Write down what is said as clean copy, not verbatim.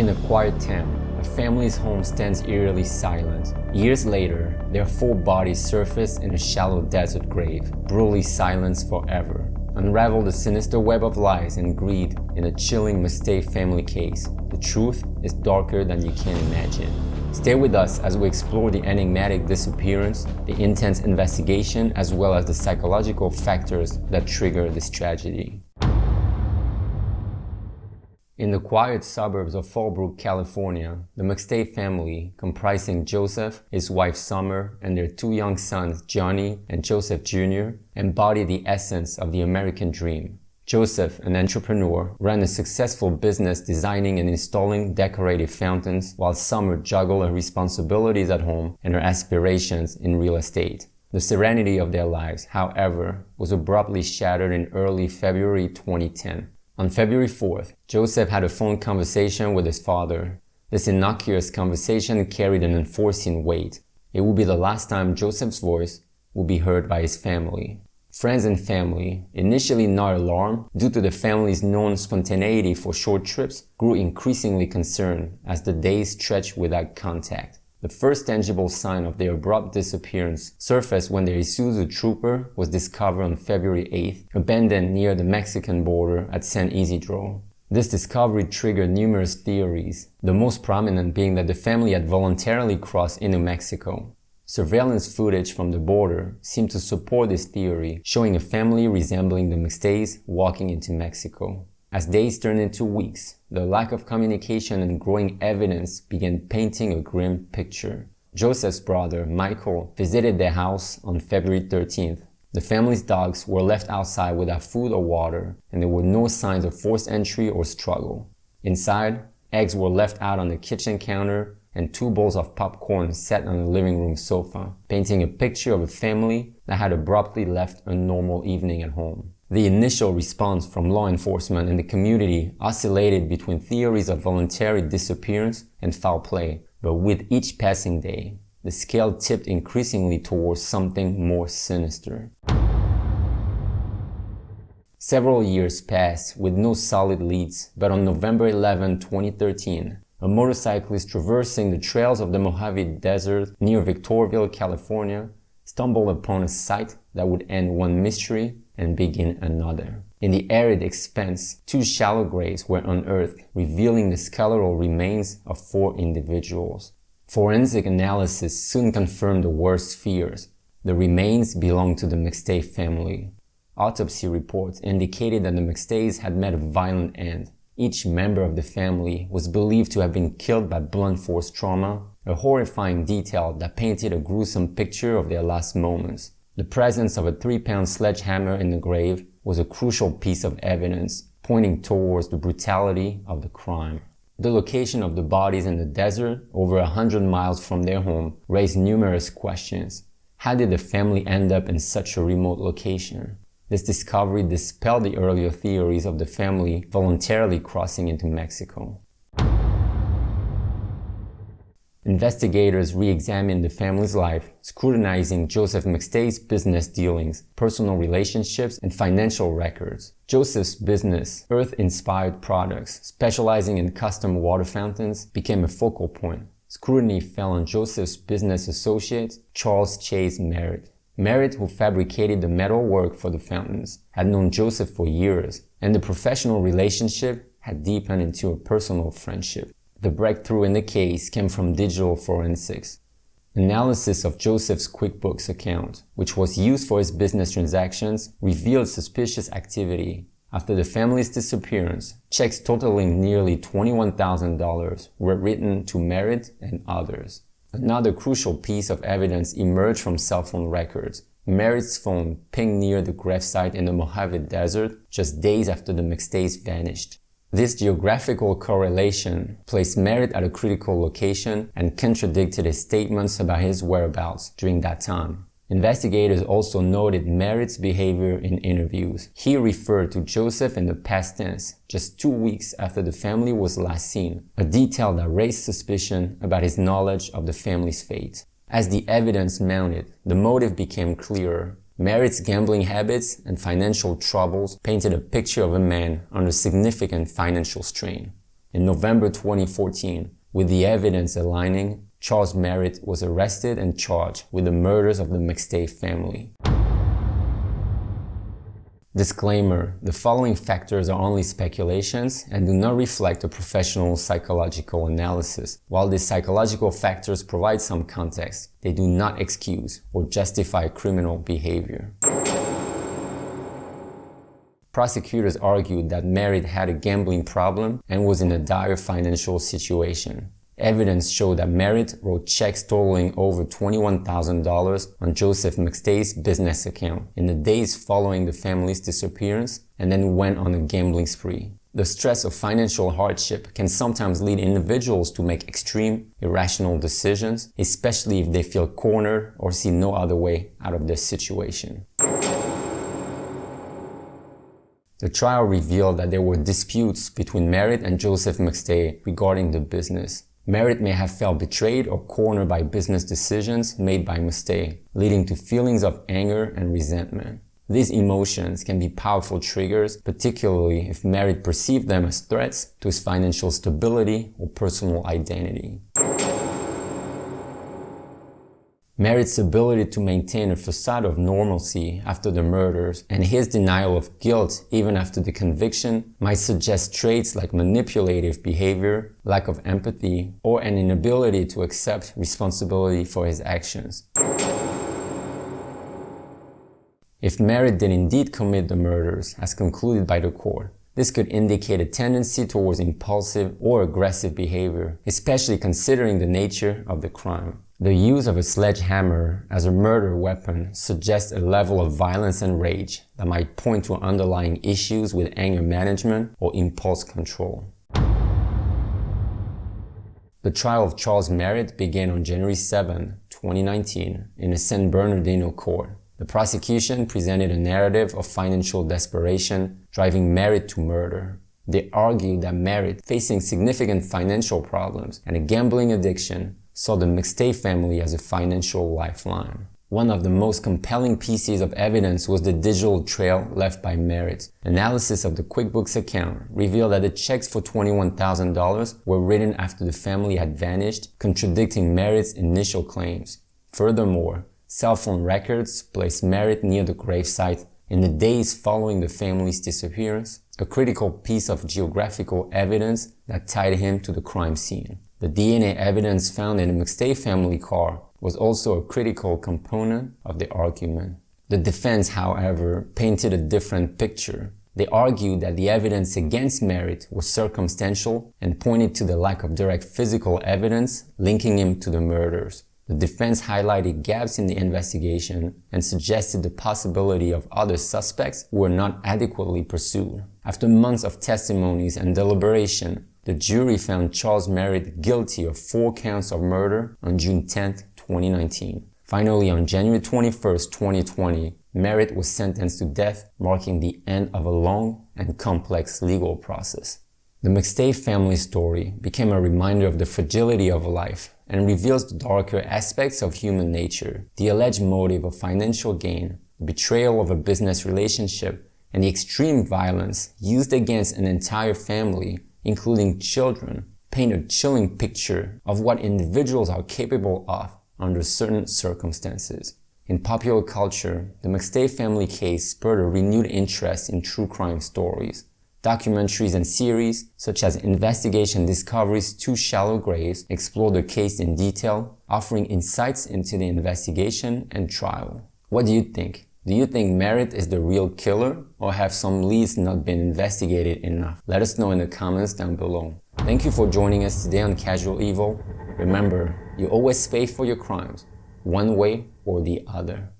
In a quiet town, a family's home stands eerily silent. Years later, their full bodies surface in a shallow desert grave, brutally silenced forever. Unravel the sinister web of lies and greed in a chilling McStay family case. The truth is darker than you can imagine. Stay with us as we explore the enigmatic disappearance, the intense investigation, as well as the psychological factors that trigger this tragedy. In the quiet suburbs of Fallbrook, California, the McStay family, comprising Joseph, his wife Summer, and their two young sons, Johnny and Joseph Jr., embody the essence of the American dream. Joseph, an entrepreneur, ran a successful business designing and installing decorative fountains, while Summer juggled her responsibilities at home and her aspirations in real estate. The serenity of their lives, however, was abruptly shattered in early February 2010. On February 4th, Joseph had a phone conversation with his father. This innocuous conversation carried an unforeseen weight. It would be the last time Joseph's voice would be heard by his family. Friends and family, initially not alarmed due to the family's known spontaneity for short trips, grew increasingly concerned as the days stretched without contact. The first tangible sign of their abrupt disappearance surfaced when their Isuzu Trooper was discovered on February 8th, abandoned near the Mexican border at San Isidro. This discovery triggered numerous theories, the most prominent being that the family had voluntarily crossed into Mexico. Surveillance footage from the border seemed to support this theory, showing a family resembling the McStays walking into Mexico. As days turned into weeks, the lack of communication and growing evidence began painting a grim picture. Joseph's brother, Michael, visited their house on February 13th. The family's dogs were left outside without food or water, and there were no signs of forced entry or struggle. Inside, eggs were left out on the kitchen counter, and 2 bowls of popcorn sat on the living room sofa, painting a picture of a family that had abruptly left a normal evening at home. The initial response from law enforcement and the community oscillated between theories of voluntary disappearance and foul play, but with each passing day, the scale tipped increasingly towards something more sinister. Several years passed with no solid leads, but on November 11, 2013, a motorcyclist traversing the trails of the Mojave Desert near Victorville, California, stumbled upon a sight that would end one mystery and begin another. In the arid expanse, 2 shallow graves were unearthed, revealing the skeletal remains of 4 individuals. Forensic analysis soon confirmed the worst fears. The remains belonged to the McStay family. Autopsy reports indicated that the McStays had met a violent end. Each member of the family was believed to have been killed by blunt force trauma, a horrifying detail that painted a gruesome picture of their last moments. The presence of a 3-pound sledgehammer in the grave was a crucial piece of evidence, pointing towards the brutality of the crime. The location of the bodies in the desert, over 100 miles from their home, raised numerous questions. How did the family end up in such a remote location? This discovery dispelled the earlier theories of the family voluntarily crossing into Mexico. Investigators re-examined the family's life, scrutinizing Joseph McStay's business dealings, personal relationships, and financial records. Joseph's business, Earth-inspired products, specializing in custom water fountains, became a focal point. Scrutiny fell on Joseph's business associate, Charles Chase Merritt. Merritt, who fabricated the metal work for the fountains, had known Joseph for years, and the professional relationship had deepened into a personal friendship. The breakthrough in the case came from digital forensics. Analysis of Joseph's QuickBooks account, which was used for his business transactions, revealed suspicious activity. After the family's disappearance, checks totaling nearly $21,000 were written to Merritt and others. Another crucial piece of evidence emerged from cell phone records. Merritt's phone pinged near the gravesite in the Mojave Desert just days after the McStays vanished. This geographical correlation placed Merritt at a critical location and contradicted his statements about his whereabouts during that time. Investigators also noted Merritt's behavior in interviews. He referred to Joseph in the past tense just 2 weeks after the family was last seen, a detail that raised suspicion about his knowledge of the family's fate. As the evidence mounted, the motive became clearer. Merritt's gambling habits and financial troubles painted a picture of a man under significant financial strain. In November 2014, with the evidence aligning, Charles Merritt was arrested and charged with the murders of the McStay family. Disclaimer: the following factors are only speculations and do not reflect a professional psychological analysis. While these psychological factors provide some context, they do not excuse or justify criminal behavior. Prosecutors argued that Merritt had a gambling problem and was in a dire financial situation. Evidence showed that Merritt wrote checks totaling over $21,000 on Joseph McStay's business account in the days following the family's disappearance and then went on a gambling spree. The stress of financial hardship can sometimes lead individuals to make extreme, irrational decisions, especially if they feel cornered or see no other way out of their situation. The trial revealed that there were disputes between Merritt and Joseph McStay regarding the business. Merritt may have felt betrayed or cornered by business decisions made by McStay, leading to feelings of anger and resentment. These emotions can be powerful triggers, particularly if Merritt perceived them as threats to his financial stability or personal identity. Merritt's ability to maintain a facade of normalcy after the murders and his denial of guilt even after the conviction might suggest traits like manipulative behavior, lack of empathy, or an inability to accept responsibility for his actions. If Merritt did indeed commit the murders, as concluded by the court, this could indicate a tendency towards impulsive or aggressive behavior, especially considering the nature of the crime. The use of a sledgehammer as a murder weapon suggests a level of violence and rage that might point to underlying issues with anger management or impulse control. The trial of Charles Merritt began on January 7, 2019 in a San Bernardino court. The prosecution presented a narrative of financial desperation driving Merritt to murder. They argued that Merritt, facing significant financial problems and a gambling addiction, saw the McStay family as a financial lifeline. One of the most compelling pieces of evidence was the digital trail left by Merritt. Analysis of the QuickBooks account revealed that the checks for $21,000 were written after the family had vanished, contradicting Merritt's initial claims. Furthermore, cell phone records placed Merritt near the gravesite in the days following the family's disappearance, a critical piece of geographical evidence that tied him to the crime scene. The DNA evidence found in the McStay family car was also a critical component of the argument. The defense, however, painted a different picture. They argued that the evidence against Merritt was circumstantial and pointed to the lack of direct physical evidence linking him to the murders. The defense highlighted gaps in the investigation and suggested the possibility of other suspects who were not adequately pursued. After months of testimonies and deliberation, the jury found Charles Merritt guilty of 4 counts of murder on June 10, 2019. Finally, on January 21, 2020, Merritt was sentenced to death, marking the end of a long and complex legal process. The McStay family story became a reminder of the fragility of life and reveals the darker aspects of human nature, the alleged motive of financial gain, the betrayal of a business relationship, and the extreme violence used against an entire family, including children, paint a chilling picture of what individuals are capable of under certain circumstances. In popular culture, the McStay family case spurred a renewed interest in true crime stories. Documentaries and series, such as Investigation Discovery's Two Shallow Graves, explore the case in detail, offering insights into the investigation and trial. What do you think? Do you think Merritt is the real killer, or have some leads not been investigated enough? Let us know in the comments down below. Thank you for joining us today on Casual Evil. Remember, you always pay for your crimes, one way or the other.